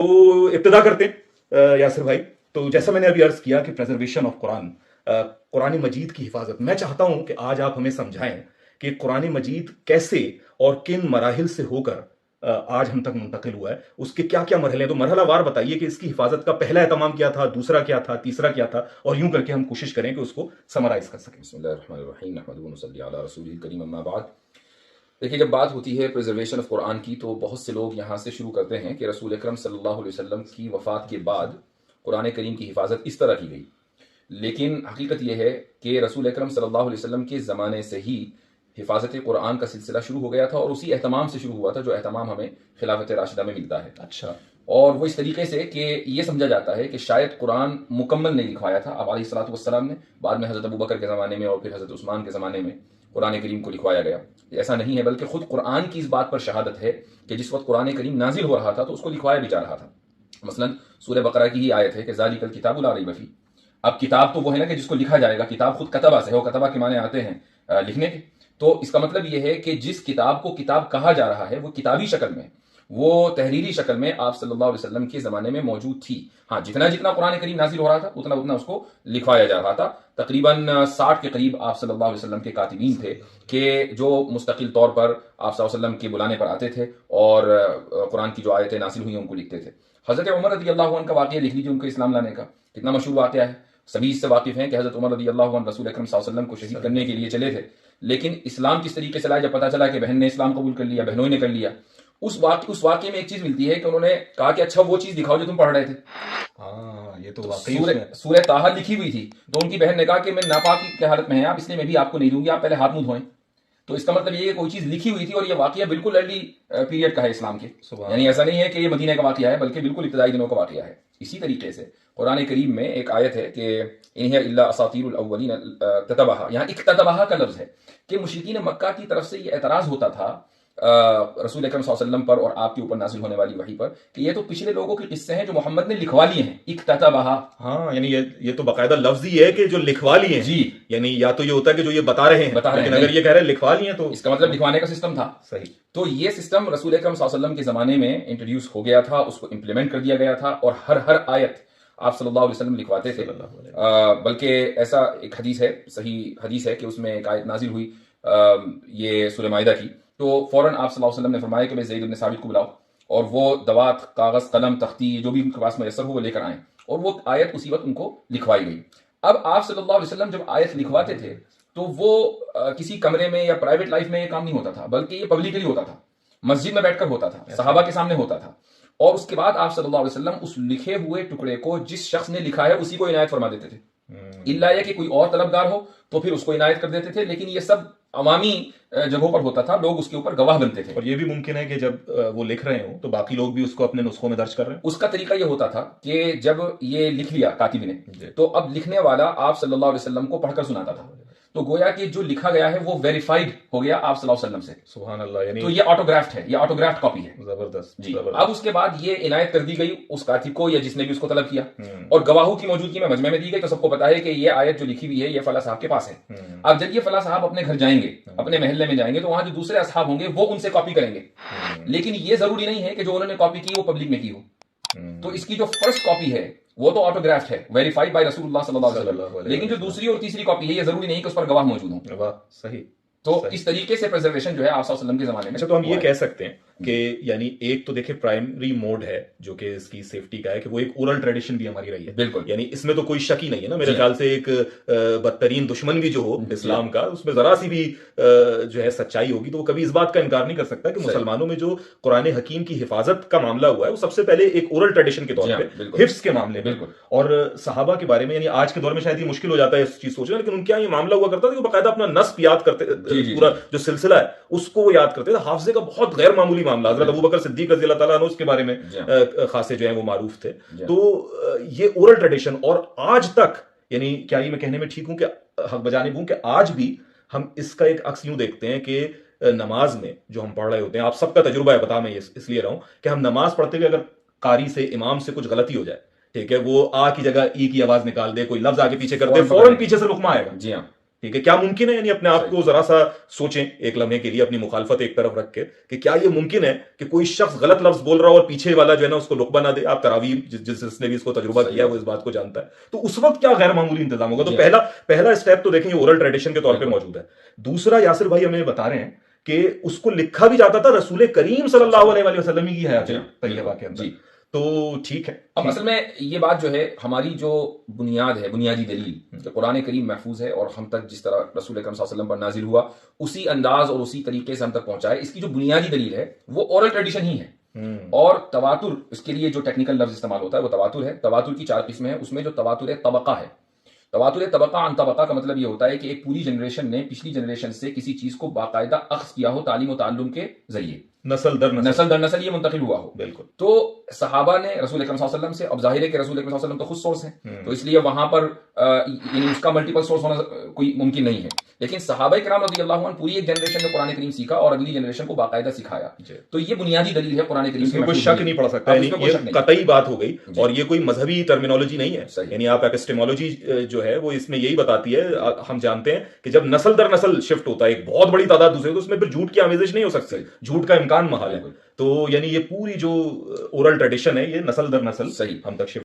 تو ابتدا کرتے ہیں یاسر بھائی. تو جیسا میں نے ابھی عرض کیا کہ پریزرویشن آف قرآن، قرآن مجید کی حفاظت، میں چاہتا ہوں کہ آج آپ ہمیں سمجھائیں کہ قرآن مجید کیسے اور کن مراحل سے ہو کر آج ہم تک منتقل ہوا ہے، اس کے کیا کیا مرحلے ہیں. تو مرحلہ وار بتائیے کہ اس کی حفاظت کا پہلا اہتمام کیا تھا، دوسرا کیا تھا، تیسرا کیا تھا، اور یوں کر کے ہم کوشش کریں کہ اس کو سمرائز کر سکیں. بسم اللہ الرحمن الرحیم نحمدہ ونصلی علی رسولہ الکریم اما بعد. دیکھیے، جب بات ہوتی ہے پریزرویشن آف قرآن کی تو بہت سے لوگ یہاں سے شروع کرتے ہیں کہ رسول اکرم صلی اللہ علیہ وسلم کی وفات کے بعد قرآن کریم کی حفاظت اس طرح کی گئی. لیکن حقیقت یہ ہے کہ رسول اکرم صلی اللہ علیہ وسلم کے زمانے سے ہی حفاظت قرآن کا سلسلہ شروع ہو گیا تھا، اور اسی اہتمام سے شروع ہوا تھا جو اہتمام ہمیں خلافت راشدہ میں ملتا ہے. اچھا. اور وہ اس طریقے سے کہ یہ سمجھا جاتا ہے کہ شاید قرآن مکمل نہیں لکھوایا تھا آپ علیہ الصلوۃ والسلام نے، بعد میں حضرت ابوبکر کے زمانے میں اور پھر حضرت عثمان کے زمانے میں قرآن کریم کو لکھوایا گیا. ایسا نہیں ہے، بلکہ خود قرآن کی اس بات پر شہادت ہے کہ جس وقت قرآن کریم نازل ہو رہا تھا تو اس کو لکھوایا بھی جا رہا تھا. مثلا سورہ بقرہ کی ہی آیت ہے کہ ذالک الکتاب لا ریب فیہ. اب کتاب تو وہ ہے نا کہ جس کو لکھا جائے گا، کتاب خود کتبہ سے ہے، وہ کتبہ کے معنی آتے ہیں لکھنے کے. تو اس کا مطلب یہ ہے کہ جس کتاب کو کتاب کہا جا رہا ہے وہ کتابی شکل میں، وہ تحریری شکل میں آپ صلی اللہ علیہ وسلم کے زمانے میں موجود تھی. ہاں، جتنا جتنا قرآن کریم نازل ہو رہا تھا اتنا اتنا اس کو لکھوایا جا رہا تھا. تقریباً 60 کے قریب آپ صلی اللہ علیہ وسلم کے کاتبین تھے کہ جو مستقل طور پر آپ صلی اللہ علیہ وسلم کے بلانے پر آتے تھے اور قرآن کی جو آیتیں نازل ہوئی ان کو لکھتے تھے. حضرت عمر رضی اللہ عنہ کا واقعہ لکھ لیجیے، ان کو اسلام لانے کا کتنا مشہور واقعہ ہے. سبھی اس سے واقف ہیں کہ حضرت عمر رضی اللہ عنہ رسول اکرم صلی اللہ علیہ وسلم کو شہید کرنے کے لیے چلے تھے، لیکن اسلام کس طریقے سے لایا جب پتہ چلا کہ بہن نے اسلام قبول کر لیا، بہنوں نے کر لیا. اس واقعے میں ایک چیز ملتی ہے کہ انہوں نے کہا کہ اچھا وہ چیز دکھاؤ جو تم پڑھ رہے تھے. ہاں، یہ تو واقعی سورہ طٰہٰ لکھی ہوئی تھی، تو ان کی بہن نے کہا کہ میں ناپاکی کی حالت میں ہیں آپ، اس لیے میں بھی آپ کو نہیں دوں گی، آپ پہلے ہاتھ منہ دھوئیں. تو اس کا مطلب یہ ہے کہ کوئی چیز لکھی ہوئی تھی، اور یہ واقعہ بالکل ارلی پیریڈ کا ہے اسلام کے. یعنی ایسا نہیں ہے کہ یہ مدینہ کا واقعہ ہے، بلکہ بالکل ابتدائی دنوں کا واقعہ ہے. اسی طریقے سے قرآن کریم میں ایک آیت ہے کہ ان ہی الا اساطیر الاولین اکتتبھا. یہاں اکتتبھا کا لفظ ہے کہ مشرکین مکہ کی طرف سے یہ اعتراض ہوتا تھا رسول اکرم صلی اللہ علیہ وسلم پر اور آپ کے اوپر نازل ہونے والی وحی پر کہ یہ تو پچھلے لوگوں کے قصے ہیں جو محمد نے لکھوا لیے ہیں. اکتتبھا، ہاں، یعنی یہ تو باقاعدہ لفظ ہی ہے کہ جو لکھوا لیے ہیں. جی، یعنی یا تو یہ ہوتا ہے کہ جو یہ بتا رہے ہیں، لیکن اگر یہ کہہ رہے ہیں لکھوا لیے ہیں تو اس کا مطلب لکھوانے کا سسٹم تھا. صحیح. تو یہ سسٹم رسول اکرم صلی اللہ علیہ وسلم کے زمانے میں انٹروڈیوس ہو گیا تھا، اس کو امپلیمنٹ کر دیا گیا تھا، اور ہر آیت آپ صلی اللہ علیہ وسلم لکھواتے تھے. بلکہ ایسا ایک حدیث ہے، صحیح حدیث ہے کہ اس میں ایک آیت نازل ہوئی یہ سورہ مائدہ کی، تو فوراً آپ صلی اللہ علیہ وسلم نے فرمایا کہ میں زید بن ثابت کو بلاؤ، اور وہ دوات، کاغذ، قلم، تختی جو بھی ان کے پاس میسر ہو وہ لے کر آئیں، اور وہ آیت اسی وقت ان کو لکھوائی گئی. اب آپ صلی اللہ علیہ وسلم جب آیت لکھواتے تھے تو وہ کسی کمرے میں یا پرائیویٹ لائف میں یہ کام نہیں ہوتا تھا، بلکہ یہ پبلکلی ہوتا تھا، مسجد میں بیٹھ کر ہوتا تھا، صحابہ کے سامنے ہوتا تھا. اور اس کے بعد آپ صلی اللہ علیہ وسلم اس لکھے ہوئے ٹکڑے کو جس شخص نے لکھا ہے اسی کو عنایت فرما دیتے تھے، الا یہ کہ کوئی اور طلبگار ہو تو پھر اس کو عنایت کر دیتے تھے. لیکن یہ سب عوامی جگہوں پر ہوتا تھا، لوگ اس کے اوپر گواہ بنتے تھے. اور یہ بھی ممکن ہے کہ جب وہ لکھ رہے ہوں تو باقی لوگ بھی اس کو اپنے نسخوں میں درج کر رہے ہیں. اس کا طریقہ یہ ہوتا تھا کہ جب یہ لکھ لیا کاتب نے تو اب لکھنے والا آپ صلی اللہ علیہ وسلم کو پڑھ کر سناتا تھا، تو گویا کہ جو لکھا گیا ہے وہ ویریفائڈ ہو گیا آپ صلی اللہ علیہ وسلم سے. سبحان اللہ. یعنی تو یہ آٹوگرافٹ ہے، یہ آٹوگرافٹ کاپی ہے. زبردست. جی. اب اس کے بعد یہ عنایت کر دی گئی اس کاتب کو یا جس نے بھی اس کو طلب کیا، اور گواہوں کی موجودگی میں مجمع میں دی گئی، تو سب کو پتا ہے کہ یہ آیت جو لکھی ہوئی ہے یہ فلاں صاحب کے پاس ہے. اب جب یہ فلاں صاحب اپنے گھر جائیں گے، اپنے محلے میں جائیں گے، تو وہاں جو دوسرے اصحاب ہوں گے وہ ان سے کاپی کریں گے. لیکن یہ ضروری نہیں ہے کہ جو انہوں نے کاپی کی وہ پبلک میں کی ہو. تو اس کی جو فرسٹ کاپی ہے وہ تو آٹوگرافٹ ہے، ویریفائڈ بائی رسول اللہ صلی اللہ علیہ وسلم. لیکن جو دوسری اور تیسری کاپی ہے یہ ضروری نہیں کہ اس پر گواہ موجود ہوں. واہ، صحیح. تو اس طریقے سے پریزرویشن جو ہے آپ صلی اللہ علیہ وسلم کے زمانے میں. اچھا، تو ہم یہ کہہ سکتے ہیں کہ یعنی ایک تو دیکھیں پرائمری موڈ ہے جو کہ اس کی سیفٹی کا ہے کہ وہ ایک اورل ٹریڈیشن بھی ہماری رہی ہے. بالکل. یعنی اس میں تو کوئی شک ہی نہیں ہے نا. میرے خیال سے ایک بدترین دشمن بھی جو ہو اسلام کا، اس میں ذرا سی بھی جو ہے سچائی ہوگی تو وہ کبھی اس بات کا انکار نہیں کر سکتا کہ مسلمانوں میں جو قرآن حکیم کی حفاظت کا معاملہ ہوا ہے وہ سب سے پہلے ایک اورل ٹریڈیشن کے طور پہ حفظ کے معاملے میں. اور صحابہ کے بارے میں یعنی آج کے دور میں شاید یہ مشکل ہو جاتا ہے اس چیز سوچنا، لیکن ان کے یہاں یہ معاملہ ہوا کرتا تھا کہ باقاعدہ اپنا نصب یاد کرتے، پورا جو سلسلہ ہے اس کو وہ یاد کرتے تھے. حافظے کا بہت غیر معمولی معاملہ. حضرت ابوبکر صدیق رضی اللہ تعالیٰ عنہ اس کے بارے میں خاصے جو ہیں وہ معروف تھے. تو یہ اورل ٹریڈیشن، اور آج تک یعنی کیا یہ میں کہنے میں ٹھیک ہوں کہ حق بجانب ہوں کہ آج بھی ہم اس کا ایک عکس یوں دیکھتے ہیں کہ نماز میں جو ہم پڑھ رہے ہوتے ہیں، آپ سب کا تجربہ ہے، بتا میں اس لیے رہا ہوں کہ ہم نماز پڑھتے ہوئے اگر قاری سے، امام سے کچھ غلطی ہو جائے، ٹھیک ہے، وہ آ کی جگہ ای کی آواز نکال دے، کوئی لفظ آگے پیچھے کر دے، فوراً پیچھے سے لقمہ آئے گا. جی ہاں. ٹھیک ہے, کیا ممکن ہے, یعنی اپنے آپ کو ذرا سا سوچیں ایک لمحے کے لیے, اپنی مخالفت ایک طرف رکھ کے, کہ کیا یہ ممکن ہے کہ کوئی شخص غلط لفظ بول رہا ہو اور پیچھے والا جو ہے نا اس کو لقبہ نہ دے. آپ تراویح جس نے بھی اس کو تجربہ کیا ہے وہ اس بات کو جانتا ہے. تو اس وقت کیا غیر معمولی انتظام ہوگا. تو پہلا اسٹیپ تو دیکھیں یہ اورل ٹریڈیشن کے طور پہ موجود ہے. دوسرا, یاسر بھائی ہمیں بتا رہے ہیں کہ اس کو لکھا بھی جاتا تھا رسول کریم صلی اللہ علیہ وسلم کی حیات طیبہ کے اندر. تو ٹھیک ہے, اب اصل میں یہ بات جو ہے ہماری جو بنیاد ہے, بنیادی دلیل کہ قرآن کریم محفوظ ہے اور ہم تک جس طرح رسول اکرم صلی اللہ علیہ وسلم پر نازل ہوا اسی انداز اور اسی طریقے سے ہم تک پہنچائے, اس کی جو بنیادی دلیل ہے وہ اورل ٹریڈیشن ہی ہے. اور تواتر, اس کے لیے جو ٹیکنیکل لفظ استعمال ہوتا ہے وہ تواتر ہے. تواتر کی 4 قسمیں ہیں. اس میں جو تواتر طبقہ ہے, تواتر طبقہ عن طبقہ کا مطلب یہ ہوتا ہے کہ ایک پوری جنریشن نے پچھلی جنریشن سے کسی چیز کو باقاعدہ اخذ کیا ہو تعلیم و تعلم کے ذریعے, نسل در نسل یہ منتقل ہوا ہو. بالکل. تو صحابہ نے رسول اکرم صلی اللہ علیہ وسلم سے, اب ظاہر ہے کہ رسول اکرم صلی اللہ علیہ وسلم تو خود سورس ہیں, تو اس لیے وہاں پر یعنی اس کا ملٹیپل سورس ہونا کوئی ممکن نہیں ہے. لیکن صحابہ کرام رضی اللہ عنہ پوری ایک جنریشن نے قرآن کریم سیکھا اور اگلی جنریشن کو باقاعدہ سکھایا. تو یہ بنیادی دلیل ہے قرآن کریم, اس میں کوئی شک نہیں پڑ سکتا, یہ قطعی بات ہو گئی. اور یہ کوئی مذہبی ٹرمینالوجی نہیں ہے, یعنی آپ ایپسٹیمولوجی جو ہے وہ اس میں یہی بتاتی ہے. ہم جانتے ہیں کہ جب نسل در نسل شفٹ ہوتا ہے ایک بہت بڑی تعداد دوسرے, تو اس میں پھر جھوٹ کی آمیزش نہیں ہو سکتی, جھوٹ کا امکان محال ہے. تو یعنی یہ پوری جو اورل ٹریڈیشن ہے یہ نسل در نسل ہم تک شفٹ